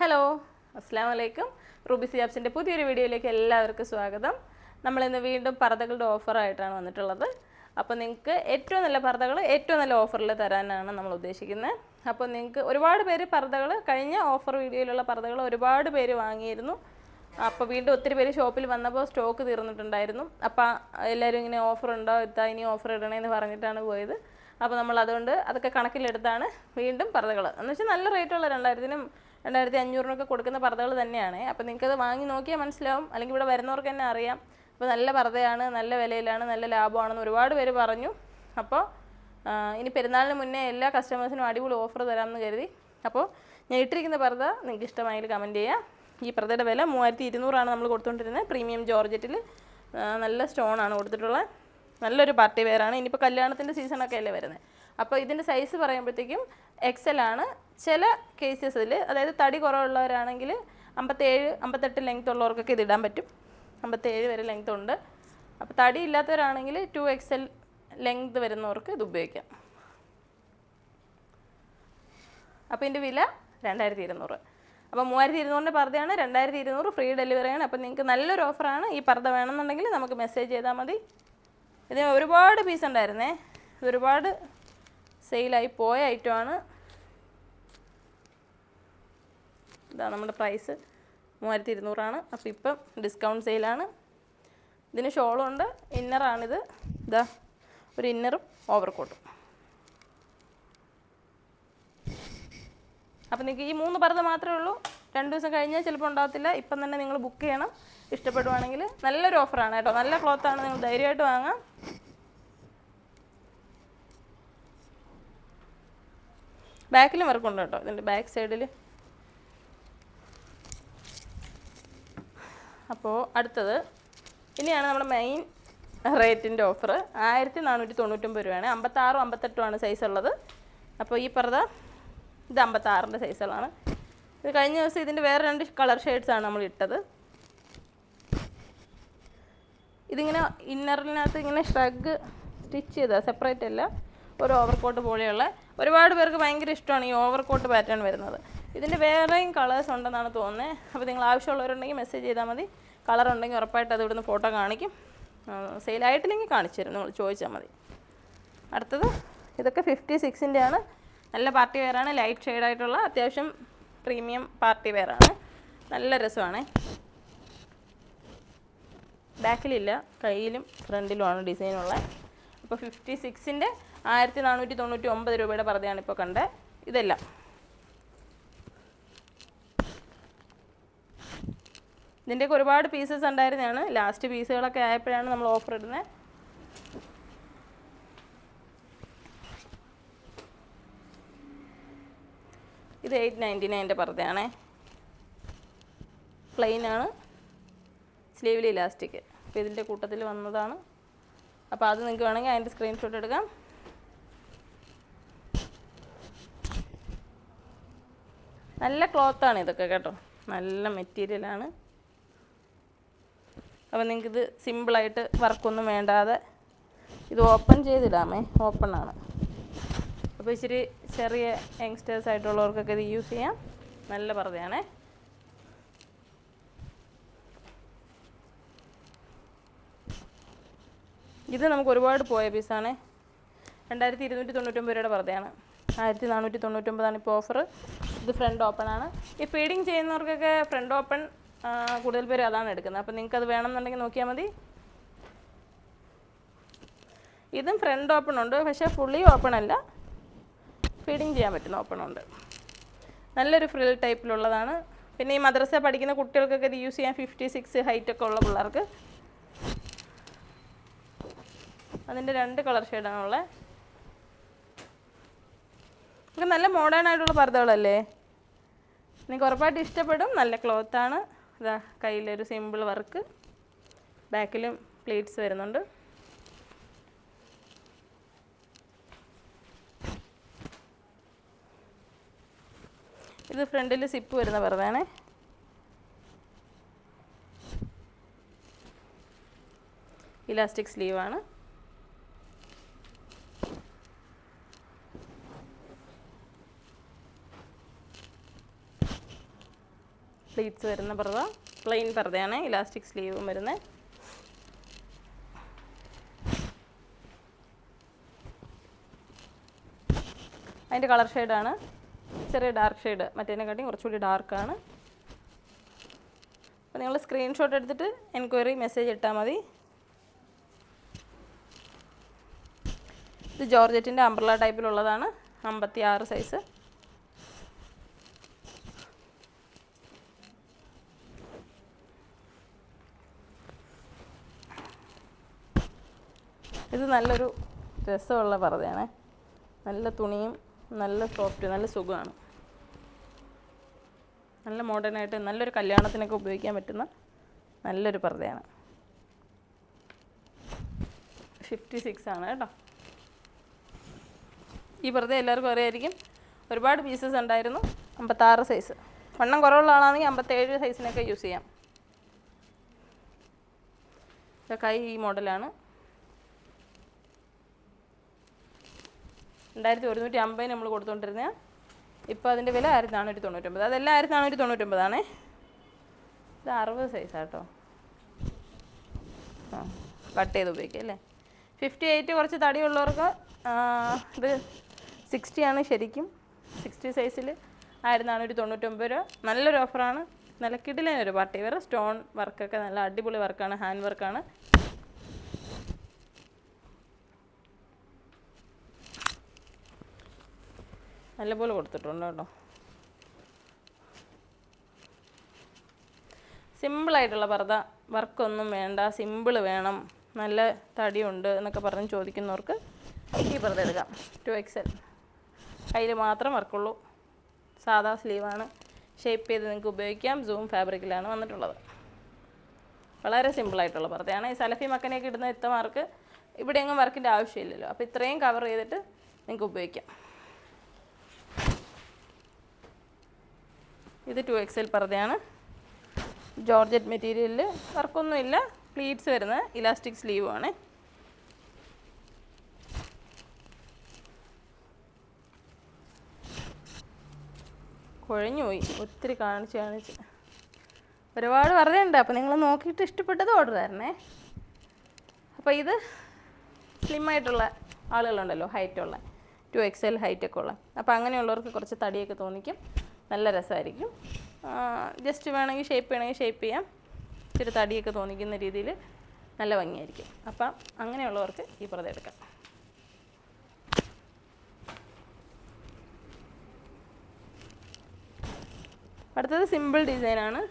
Hello, അസ്സലാമു അലൈക്കും. Ruby സിയാബ്സിൻ്റെ പുതിയൊരു വീഡിയോയിലേക്ക് എല്ലാവർക്കും സ്വാഗതം. നമ്മളിന്ന് വീണ്ടും പർദ്ദകളുടെ ഓഫറായിട്ടാണ് വന്നിട്ടുള്ളത്. അപ്പോൾ നിങ്ങൾക്ക് ഏറ്റവും നല്ല പർദ്ദകൾ ഏറ്റവും നല്ല ഓഫറിൽ തരാനാണ് നമ്മൾ ഉദ്ദേശിക്കുന്നത്. അപ്പോൾ നിങ്ങൾക്ക് ഒരുപാട് പേര് പർദ്ദകൾ കഴിഞ്ഞ ഓഫർ വീഡിയോയിലുള്ള പർദ്ദകൾ ഒരുപാട് പേര് വാങ്ങിയിരുന്നു. അപ്പോൾ വീണ്ടും ഒത്തിരി പേര് ഷോപ്പിൽ വന്നപ്പോൾ സ്റ്റോക്ക് തീർന്നിട്ടുണ്ടായിരുന്നു. അപ്പോൾ എല്ലാവരും ഇങ്ങനെ ഓഫർ ഉണ്ടോ ഇതാ ഇനി ഓഫർ ഇടണേന്ന് പറഞ്ഞിട്ടാണ് പോയത്. അപ്പോൾ നമ്മൾ അതുകൊണ്ട് അതൊക്കെ കണക്കിലെടുത്താണ് വീണ്ടും പർദ്ദകൾ എന്ന് വെച്ചാൽ നല്ല റേറ്റുള്ള 2000-നും 2500-നൊക്കെ കൊടുക്കുന്ന പർദ്ദകൾ തന്നെയാണ്. അപ്പോൾ നിങ്ങൾക്കത് വാങ്ങി നോക്കിയാൽ മനസ്സിലാവും, അല്ലെങ്കിൽ ഇവിടെ വരുന്നവർക്ക് തന്നെ അറിയാം. അപ്പോൾ നല്ല പർദ്ദയാണ്, നല്ല വിലയിലാണ്, നല്ല ലാഭമാണെന്ന് ഒരുപാട് പേര് പറഞ്ഞു. അപ്പോൾ ഇനി പെരുന്നാളിന് മുന്നേ എല്ലാ കസ്റ്റമേഴ്സിനും അടിപൊളി ഓഫർ തരാമെന്ന് കരുതി. അപ്പോൾ ഞാൻ ഇട്ടിരിക്കുന്ന പർദ്ദ നിങ്ങൾക്ക് ഇഷ്ടമായെങ്കിൽ കമൻറ്റ് ചെയ്യുക. ഈ പർദ്ദയുടെ വില 3200 നമ്മൾ കൊടുത്തുകൊണ്ടിരുന്നത്. പ്രീമിയം ജോർജറ്റിൽ നല്ല സ്റ്റോണാണ് കൊടുത്തിട്ടുള്ളത്. നല്ലൊരു പാർട്ടി വെയറാണ്. ഇനിയിപ്പോൾ കല്യാണത്തിൻ്റെ സീസണൊക്കെ അല്ലേ വരുന്നത്. അപ്പോൾ ഇതിൻ്റെ സൈസ് പറയുമ്പോഴത്തേക്കും XL ആണ്. ചില കേസസിൽ അതായത് തടി കുറവുള്ളവരാണെങ്കിൽ 57-58 ലെങ്ത് ഉള്ളവർക്കൊക്കെ ഇതിടാൻ പറ്റും. 57 വരെ ലെങ്ത് ഉണ്ട്. അപ്പോൾ തടി ഇല്ലാത്തവരാണെങ്കിൽ 2XL ലെങ്ത് വരുന്നവർക്ക് ഇത് ഉപയോഗിക്കാം. അപ്പോൾ ഇതിൻ്റെ വില 2200. അപ്പോൾ 3200-ൻ്റെ പർദ്ദയാണ്, 2200 ഫ്രീ ഡെലിവറിയാണ്. അപ്പോൾ നിങ്ങൾക്ക് നല്ലൊരു ഓഫറാണ്. ഈ പർദ്ദ വേണമെന്നുണ്ടെങ്കിൽ നമുക്ക് മെസ്സേജ് ചെയ്താൽ മതി. ഇതിന് ഒരുപാട് പീസ് ഉണ്ടായിരുന്നേ, ഇതൊരുപാട് സെയിലായി പോയ ഐറ്റമാണ്. ഇതാ നമ്മുടെ പ്രൈസ് 3200 അപ്പോൾ ഇപ്പം ഡിസ്കൗണ്ട് സെയിലാണ്. ഇതിന് ഷോളും ഉണ്ട്, ഇന്നറാണിത്. ഇതാ ഒരു ഇന്നറും ഓവർകോട്ടും. അപ്പോൾ നിങ്ങൾക്ക് ഈ 3 പർദ്ദ മാത്രമേ ഉള്ളൂ. 2 ദിവസം കഴിഞ്ഞാൽ ചിലപ്പോൾ ഉണ്ടാകത്തില്ല. ഇപ്പം തന്നെ നിങ്ങൾ ബുക്ക് ചെയ്യണം. ഇഷ്ടപ്പെടുവാണെങ്കിൽ നല്ലൊരു ഓഫറാണ് കേട്ടോ. നല്ല ക്ലോത്താണ്, നിങ്ങൾ ധൈര്യമായിട്ട് വാങ്ങാം. ബാക്കിലും വർക്കുണ്ട് കേട്ടോ, ഇതിൻ്റെ ബാക്ക് സൈഡിൽ. അപ്പോൾ അടുത്തത് ഇനിയാണ് നമ്മുടെ മെയിൻ റേറ്റിൻ്റെ ഓഫർ. 1499 രൂപയാണ്. 56-58 സൈസ് ഉള്ളത്. അപ്പോൾ ഈ പർദ്ദ ഇത് 56-ൻ്റെ സൈസുകളാണ്. ഇത് കഴിഞ്ഞ ദിവസം ഇതിൻ്റെ വേറെ 2 കളർ ഷെയ്ഡ്സാണ് നമ്മൾ ഇട്ടത്. ഇതിങ്ങനെ ഇന്നറിനകത്ത് ഇങ്ങനെ ഷ്രഗ് സ്റ്റിച്ച് ചെയ്താൽ സെപ്പറേറ്റ് അല്ല, ഒരു ഓവർകോട്ട് പോലെയുള്ള. ഒരുപാട് പേർക്ക് ഭയങ്കര ഇഷ്ടമാണ് ഈ ഓവർകോട്ട് പാറ്റേൺ വരുന്നത്. ഇതിൻ്റെ വേറെയും കളേഴ്സ് ഉണ്ടെന്നാണ് തോന്നുന്നത്. അപ്പോൾ നിങ്ങൾ ആവശ്യമുള്ളവരുണ്ടെങ്കിൽ മെസ്സേജ് ചെയ്താൽ മതി. കളർ ഉണ്ടെങ്കിൽ ഉറപ്പായിട്ട് അത് ഇവിടുന്ന് ഫോട്ടോ കാണിക്കും. സെയിലായിട്ടില്ലെങ്കിൽ കാണിച്ചു തരും, നിങ്ങൾ ചോദിച്ചാൽ മതി. അടുത്തത് ഇതൊക്കെ 56-ൻ്റെ ആണ്. നല്ല പാർട്ടി വെയറാണ്, ലൈറ്റ് ഷെയ്ഡായിട്ടുള്ള അത്യാവശ്യം പ്രീമിയം പാർട്ടി വെയറാണ്. നല്ല രസമാണ്. ബാക്കിലില്ല, കയ്യിലും ഫ്രണ്ടിലുമാണ് ഡിസൈനുള്ള. അപ്പോൾ 56-ൻ്റെ 1499 രൂപയുടെ പർദ്ദയാണ് ഇപ്പോൾ കണ്ടത്. ഇതെല്ലാം ഇതിൻ്റെയൊക്കെ ഒരുപാട് പീസസ് ഉണ്ടായിരുന്നതാണ്. ലാസ്റ്റ് പീസുകളൊക്കെ ആയപ്പോഴാണ് നമ്മൾ ഓഫർ ഇടുന്നത്. ഇത് 899-ൻ്റെ പർദ്ദയാണേ. പ്ലെയിനാണ്, സ്ലീവിൽ ഇലാസ്റ്റിക്. അപ്പോൾ ഇതിൻ്റെ കൂട്ടത്തിൽ വന്നതാണ്. അപ്പോൾ അത് നിങ്ങൾക്ക് വേണമെങ്കിൽ അതിൻ്റെ സ്ക്രീൻഷോട്ട് എടുക്കാം. നല്ല ക്ലോത്താണ് ഇതൊക്കെ കേട്ടോ, നല്ല മെറ്റീരിയലാണ്. അപ്പോൾ നിങ്ങൾക്കിത് സിമ്പിളായിട്ട് വർക്കൊന്നും വേണ്ടാതെ ഇത് ഓപ്പൺ ചെയ്തിടാമേ. ഓപ്പണാണ്. അപ്പോൾ ഇച്ചിരി ചെറിയ യങ്സ്റ്റേഴ്സ് ആയിട്ടുള്ളവർക്കൊക്കെ ഇത് യൂസ് ചെയ്യാം. നല്ല പർദ്ദയാണേ. ഇത് നമുക്ക് ഒരുപാട് പോയ പീസാണ്. 2299 രൂപയുടെ പർദ്ദയാണ്. 1499 ഇപ്പോൾ ഓഫർ. ഇത് ഫ്രണ്ട് ഓപ്പണാണ്. ഈ ഫീഡിങ് ചെയ്യുന്നവർക്കൊക്കെ ഫ്രണ്ട് ഓപ്പൺ കൂടുതൽ പേര് അതാണ് എടുക്കുന്നത്. അപ്പോൾ നിങ്ങൾക്കത് വേണമെന്നുണ്ടെങ്കിൽ നോക്കിയാൽ മതി. ഇതും ഫ്രണ്ട് ഓപ്പൺ ഉണ്ട്, പക്ഷേ ഫുള്ളി ഓപ്പൺ അല്ല, ഫീഡിങ് ചെയ്യാൻ പറ്റുന്ന ഓപ്പൺ ഉണ്ട്. നല്ലൊരു ഫ്രിൽ ടൈപ്പിലുള്ളതാണ്. പിന്നെ ഈ മദ്രസ പഠിക്കുന്ന കുട്ടികൾക്കൊക്കെ ഇത് യൂസ് ചെയ്യാൻ 56 ഹൈറ്റൊക്കെ ഉള്ള പിള്ളേർക്ക്. അതിൻ്റെ 2 കളർ ഷെയ്ഡാണുള്ളത്. നമുക്ക് നല്ല മോഡേൺ ആയിട്ടുള്ള പർദ്ദകളല്ലേ, നിങ്ങൾക്ക് ഉറപ്പായിട്ട് ഇഷ്ടപ്പെടും. നല്ല ക്ലോത്താണ്. ഇതാ കയ്യിലൊരു സിമ്പിൾ വർക്ക്, ബാക്കിലും പ്ലീറ്റ്സ് വരുന്നുണ്ട്. ഇത് ഫ്രണ്ടിൽ സിപ്പ് വരുന്ന പർദ്ദയാണ്. ഇലാസ്റ്റിക് സ്ലീവാണ്. പ്ലീറ്റ്സ് വരുന്ന പർദ്ദ, പ്ലെയിൻ പർദ്ദയാണ്, ഇലാസ്റ്റിക് സ്ലീവും വരുന്നത്. അതിൻ്റെ കളർ ഷെയ്ഡാണ് ചെറിയ ഡാർക്ക് ഷെയ്ഡ്, മറ്റേതിനെക്കാട്ടിയും കുറച്ചുകൂടി ഡാർക്കാണ്. അപ്പോൾ നിങ്ങൾ സ്ക്രീൻഷോട്ട് എടുത്തിട്ട് എൻക്വയറി മെസ്സേജ് ഇട്ടാൽ മതി. ഇത് ജോർജറ്റിൻ്റെ അംബ്രല ടൈപ്പിലുള്ളതാണ്, 56 സൈസ്. ഇത് നല്ലൊരു രസമുള്ള പർദ്ദയാണ്, നല്ല തുണിയും നല്ല സോഫ്റ്റ്, നല്ല സുഖമാണ്. നല്ല മോഡേണായിട്ട് നല്ലൊരു കല്യാണത്തിനൊക്കെ ഉപയോഗിക്കാൻ പറ്റുന്ന നല്ലൊരു പർദ്ദയാണ്. 56 ആണ് കേട്ടോ. ഈ പർദ്ദ എല്ലാവർക്കും അറിയായിരിക്കും, ഒരുപാട് പീസസ് ഉണ്ടായിരുന്നു. 56 സൈസ്, വണ്ണം കുറവുള്ള ആളാണെങ്കിൽ 57 സൈസിനൊക്കെ യൂസ് ചെയ്യാം. കൈ ഈ മോഡലാണ്. 2150 നമ്മൾ കൊടുത്തുകൊണ്ടിരുന്നത്. ഇപ്പോൾ അതിൻ്റെ വില 1499. അതെല്ലാം 1499 ഇത് 60 സൈസാട്ടോ. കട്ട് ചെയ്ത് ഉപയോഗിക്കാം അല്ലേ. 58 കുറച്ച് തടിയുള്ളവർക്ക് ഇത് 60 ആണ് ശരിക്കും. 60 സൈസിൽ 1499 രൂപ. നല്ലൊരു ഓഫറാണ്. നല്ല കിടിലനൊരു പാർട്ടി വെയർ, സ്റ്റോൺ വർക്കൊക്കെ നല്ല അടിപൊളി വർക്കാണ്, ഹാൻഡ് വർക്കാണ്. നല്ലപോലെ കൊടുത്തിട്ടുണ്ട് കേട്ടോ. സിമ്പിളായിട്ടുള്ള പർദ്ദ, വർക്കൊന്നും വേണ്ട, സിമ്പിൾ വേണം, നല്ല തടിയുണ്ട് എന്നൊക്കെ പറഞ്ഞ് ചോദിക്കുന്നവർക്ക് ഈ പർദ്ദ എടുക്കാം. 2XL, കയ്യിൽ മാത്രം വർക്കുള്ളൂ, സാധാ സ്ലീവാണ്, ഷേപ്പ് ചെയ്ത് നിങ്ങൾക്ക് ഉപയോഗിക്കാം. സൂം ഫാബ്രിക്കിലാണ് വന്നിട്ടുള്ളത്. വളരെ സിമ്പിളായിട്ടുള്ള പർദ്ദയാണ്. ഈ സലഫി മക്കനെയൊക്കെ ഇടുന്ന ഇത്തമാർക്ക് ഇവിടെയെങ്ങും വർക്കിൻ്റെ ആവശ്യമില്ലല്ലോ, അപ്പോൾ ഇത്രയും കവർ ചെയ്തിട്ട് നിങ്ങൾക്ക് ഉപയോഗിക്കാം. ഇത് 2XL പർദ്ദയാണ്, ജോർജറ്റ് മെറ്റീരിയലിൽ, വർക്കൊന്നുമില്ല, പ്ലീറ്റ്സ് വരുന്ന ഇലാസ്റ്റിക് സ്ലീവുമാണ്. കുഴഞ്ഞു പോയി, ഒത്തിരി കാണിച്ച് ഒരുപാട് പർദ്ദയുണ്ട്. അപ്പോൾ നിങ്ങൾ നോക്കിയിട്ട് ഇഷ്ടപ്പെട്ടത് ഓർഡർ തരണേ. അപ്പോൾ ഇത് സ്ലിമ്മായിട്ടുള്ള ആളുകളുണ്ടല്ലോ, ഹൈറ്റുള്ള 2XL ഹൈറ്റൊക്കെ ഉള്ള, അപ്പോൾ അങ്ങനെയുള്ളവർക്ക് കുറച്ച് തടിയൊക്കെ തോന്നിക്കും, നല്ല രസമായിരിക്കും. ജസ്റ്റ് വേണമെങ്കിൽ ഷേപ്പ് ചെയ്യണമെങ്കിൽ ഷേപ്പ് ചെയ്യാം, ഇച്ചിരി തടിയൊക്കെ തോന്നിക്കുന്ന രീതിയിൽ നല്ല ഭംഗിയായിരിക്കും. അപ്പം അങ്ങനെയുള്ളവർക്ക് ഈ പർദ്ദ എടുക്കാം. അടുത്തത് സിമ്പിൾ ഡിസൈനാണ്,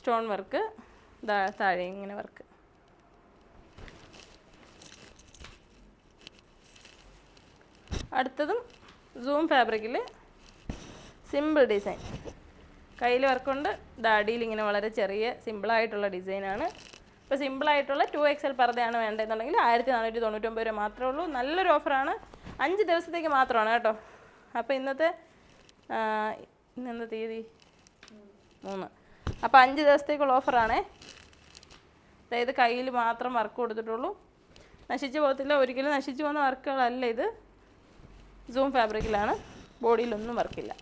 സ്റ്റോൺ വർക്ക്, താഴെ ഇങ്ങനെ വർക്ക്. അടുത്തതും സൂം ഫാബ്രിക്കിൽ സിമ്പിൾ ഡിസൈൻ, കയ്യിൽ വർക്കുണ്ട്, അടിയിൽ ഇങ്ങനെ വളരെ ചെറിയ സിമ്പിളായിട്ടുള്ള ഡിസൈനാണ്. ഇപ്പോൾ സിമ്പിളായിട്ടുള്ള 2XL പർദ്ദയാണ് വേണ്ടതെന്നുണ്ടെങ്കിൽ 1499 രൂപ മാത്രമേ ഉള്ളൂ. നല്ലൊരു ഓഫറാണ്, 5 ദിവസത്തേക്ക് മാത്രമാണ് കേട്ടോ. അപ്പോൾ ഇന്നത്തെ തീയതി 3, അപ്പോൾ 5 ദിവസത്തേക്കുള്ള ഓഫറാണേ. അതായത് കയ്യിൽ മാത്രം വർക്ക് കൊടുത്തിട്ടുള്ളൂ, നശിച്ചു പോകത്തില്ല, ഒരിക്കലും നശിച്ചു പോകുന്ന വർക്കുകളല്ല ഇത്. സൂം ഫാബ്രിക്കിലാണ്, ബോഡിയിലൊന്നും വർക്കില്ല.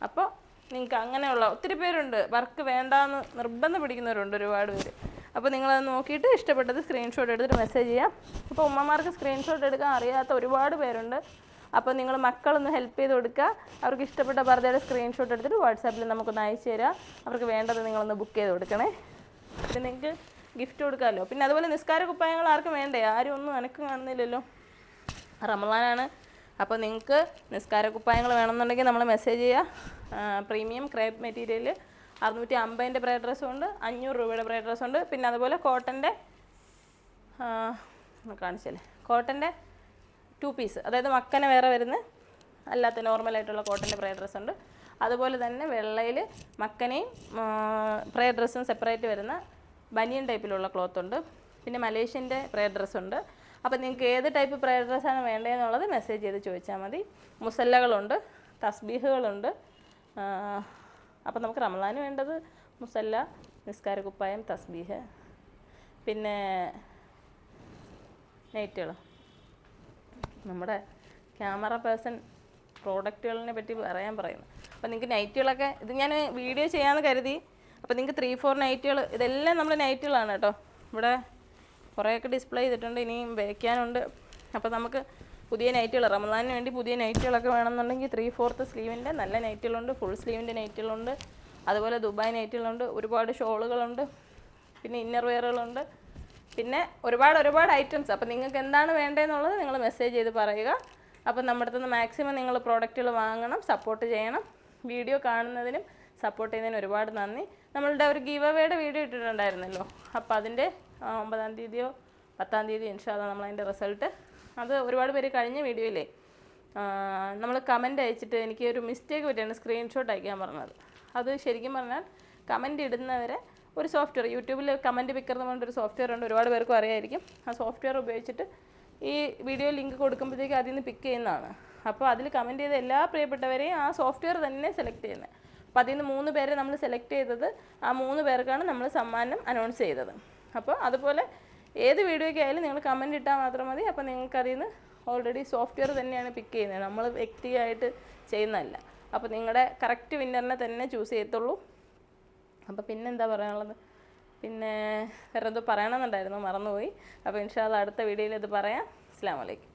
അപ്പോൾ നിങ്ങൾക്ക് അങ്ങനെയുള്ള ഒത്തിരി പേരുണ്ട്, വർക്ക് വേണ്ടാന്ന് നിർബന്ധം പിടിക്കുന്നവരുണ്ട് ഒരുപാട് പേര്. അപ്പോൾ നിങ്ങളത് നോക്കിയിട്ട് ഇഷ്ടപ്പെട്ടത് സ്ക്രീൻഷോട്ട് എടുത്തിട്ട് മെസ്സേജ് ചെയ്യാം. അപ്പോൾ ഉമ്മമാർക്ക് സ്ക്രീൻഷോട്ട് എടുക്കാൻ അറിയാത്ത ഒരുപാട് പേരുണ്ട്. അപ്പോൾ നിങ്ങൾ മക്കളൊന്ന് ഹെൽപ്പ് ചെയ്ത് കൊടുക്കുക, അവർക്ക് ഇഷ്ടപ്പെട്ട പർദ്ദയുടെ സ്ക്രീൻഷോട്ട് എടുത്തിട്ട് വാട്സാപ്പിൽ നമുക്കൊന്ന് അയച്ചു തരാം. അവർക്ക് വേണ്ടത് നിങ്ങളൊന്ന് ബുക്ക് ചെയ്ത് കൊടുക്കണേ, പിന്നെ നിങ്ങൾക്ക് ഗിഫ്റ്റ് കൊടുക്കാമല്ലോ. പിന്നെ അതുപോലെ നിസ്കാര കുപ്പായങ്ങൾ ആർക്കും വേണ്ടേ, ആരും ഒന്നും അനക്കം കാണുന്നില്ലല്ലോ, റമളാനാണ്. അപ്പോൾ നിങ്ങൾക്ക് നിസ്കാര കുപ്പായങ്ങൾ വേണമെന്നുണ്ടെങ്കിൽ നമ്മൾ മെസ്സേജ് ചെയ്യുക. പ്രീമിയം ക്രേപ്പ് മെറ്റീരിയൽ 650 ബ്രൈഡ് ഡ്രസ്സും ഉണ്ട്, 500 രൂപയുടെ ബ്രൈഡ് ഡ്രസ്സുണ്ട്. പിന്നെ അതുപോലെ കോട്ടൻ്റെ കാണിച്ചല്ലേ, കോട്ടൻ്റെ 2 പീസ്, അതായത് മക്കനെ വേറെ വരുന്ന അല്ലാത്ത നോർമലായിട്ടുള്ള കോട്ടൻ്റെ ബ്രൈഡ് ഡ്രസ്സ് ഉണ്ട്. അതുപോലെ തന്നെ വെള്ളയിൽ മക്കനെയും ബ്രൈഡ് ഡ്രസ്സും സെപ്പറേറ്റ് വരുന്ന ബനിയൻ ടൈപ്പിലുള്ള ക്ലോത്ത് ഉണ്ട്. പിന്നെ മലേഷ്യൻ്റെ ബ്രൈഡ് ഡ്രസ്സുണ്ട്. അപ്പോൾ നിങ്ങൾക്ക് ഏത് ടൈപ്പ് ബ്രൈഡ് ഡ്രസ്സാണ് വേണ്ടതെന്നുള്ളത് മെസ്സേജ് ചെയ്ത് ചോദിച്ചാൽ മതി. മുസല്ലകളുണ്ട്, തസ്ബീഹുകളുണ്ട്. അപ്പോൾ നമുക്ക് റമളാന് വേണ്ടത് മുസല്ല, നിസ്കാര കുപ്പായം, തസ്ബീഹ്, പിന്നെ നൈറ്റുകൾ. നമ്മുടെ ക്യാമറ പേഴ്സൺ പ്രോഡക്റ്റുകളിനെ പറ്റി പറയാൻ പറയുന്നു. അപ്പോൾ നിങ്ങൾക്ക് നൈറ്റുകളൊക്കെ ഇത് ഞാൻ വീഡിയോ ചെയ്യാമെന്ന് കരുതി. അപ്പോൾ നിങ്ങൾക്ക് 3-4 നൈറ്റുകൾ, ഇതെല്ലാം നമ്മൾ നൈറ്റുകളാണ് കേട്ടോ. ഇവിടെ കുറേയൊക്കെ ഡിസ്പ്ലേ ചെയ്തിട്ടുണ്ട്, ഇനിയും വയ്ക്കാനുണ്ട്. അപ്പോൾ നമുക്ക് പുതിയ നൈറ്റുകൾ, റമദാനിന് വേണ്ടി പുതിയ നൈറ്റുകളൊക്കെ വേണമെന്നുണ്ടെങ്കിൽ 3/4 സ്ലീവിൻ്റെ നല്ല നൈറ്റുകളുണ്ട്, ഫുൾ സ്ലീവിൻ്റെ നൈറ്റുകളുണ്ട്, അതുപോലെ ദുബായ് നൈറ്റുകളുണ്ട്, ഒരുപാട് ഷോളുകളുണ്ട്, പിന്നെ ഇന്നർ വെയറുകളുണ്ട്, പിന്നെ ഒരുപാട് ഐറ്റംസ്. അപ്പോൾ നിങ്ങൾക്ക് എന്താണ് വേണ്ടതെന്നുള്ളത് നിങ്ങൾ മെസ്സേജ് ചെയ്ത് പറയുക. അപ്പോൾ നമ്മുടെ അടുത്ത് നിന്ന് മാക്സിമം നിങ്ങൾ പ്രോഡക്റ്റുകൾ വാങ്ങണം, സപ്പോർട്ട് ചെയ്യണം. വീഡിയോ കാണുന്നതിനും സപ്പോർട്ട് ചെയ്യുന്നതിനും ഒരുപാട് നന്ദി. നമ്മളുടെ ഒരു ഗീവ് അവേയുടെ വീഡിയോ ഇട്ടിട്ടുണ്ടായിരുന്നല്ലോ, അപ്പോൾ അതിൻ്റെ 9-ാം തീയതിയോ 10-ാം തീയതിയോ ഇൻഷാല്ലാ നമ്മളതിൻ്റെ റിസൾട്ട്, അത് ഒരുപാട് പേര് കഴിഞ്ഞ വീഡിയോയിലേ നമ്മൾ കമൻറ്റ് അയച്ചിട്ട് എനിക്ക് ഒരു മിസ്റ്റേക്ക് പറ്റിയാണ് സ്ക്രീൻഷോട്ട് അയക്കാൻ പറഞ്ഞത്. അത് ശരിക്കും പറഞ്ഞാൽ കമൻറ്റ് ഇടുന്നവരെ ഒരു സോഫ്റ്റ്വെയർ, യൂട്യൂബിൽ കമൻറ്റ് പിക്കർ എന്ന് പറഞ്ഞൊരു സോഫ്റ്റ്വെയർ ഉണ്ട്, ഒരുപാട് പേർക്കും അറിയായിരിക്കും. ആ സോഫ്റ്റ്വെയർ ഉപയോഗിച്ചിട്ട് ഈ വീഡിയോ ലിങ്ക് കൊടുക്കുമ്പോഴത്തേക്ക് അതിൽ നിന്ന് പിക്ക് ചെയ്യുന്നതാണ്. അപ്പോൾ അതിൽ കമൻറ്റ് ചെയ്ത എല്ലാ പ്രിയപ്പെട്ടവരെയും ആ സോഫ്റ്റ്വെയർ തന്നെ സെലക്ട് ചെയ്യുന്നത്. അപ്പോൾ അതിൽ നിന്ന് 3 പേരെ നമ്മൾ സെലക്ട് ചെയ്തത്, ആ 3 പേർക്കാണ് നമ്മൾ സമ്മാനം അനൗൺസ് ചെയ്തത്. അപ്പോൾ അതുപോലെ ഏത് വീഡിയോയ്ക്കായാലും നിങ്ങൾ കമൻറ്റ് ഇട്ടാൽ മാത്രം മതി. അപ്പോൾ നിങ്ങൾക്ക് അതിൽ നിന്ന് ഓൾറെഡി സോഫ്റ്റ്വെയർ തന്നെയാണ് പിക്ക് ചെയ്യുന്നത്, നമ്മൾ വ്യക്തിയായിട്ട് ചെയ്യുന്നതല്ല. അപ്പോൾ നിങ്ങളുടെ കറക്റ്റ് വിന്നറിനെ തന്നെ ചൂസ് ചെയ്യത്തുള്ളൂ. അപ്പോൾ പിന്നെന്താ പറയാനുള്ളത്, പിന്നെ വേറെ എന്തോ പറയണമെന്നുണ്ടായിരുന്നു, മറന്നുപോയി. അപ്പോൾ ഇൻഷാ അല്ലാഹ് അടുത്ത വീഡിയോയിൽ ഇത് പറയാം. അസ്സലാമു അലൈക്കും.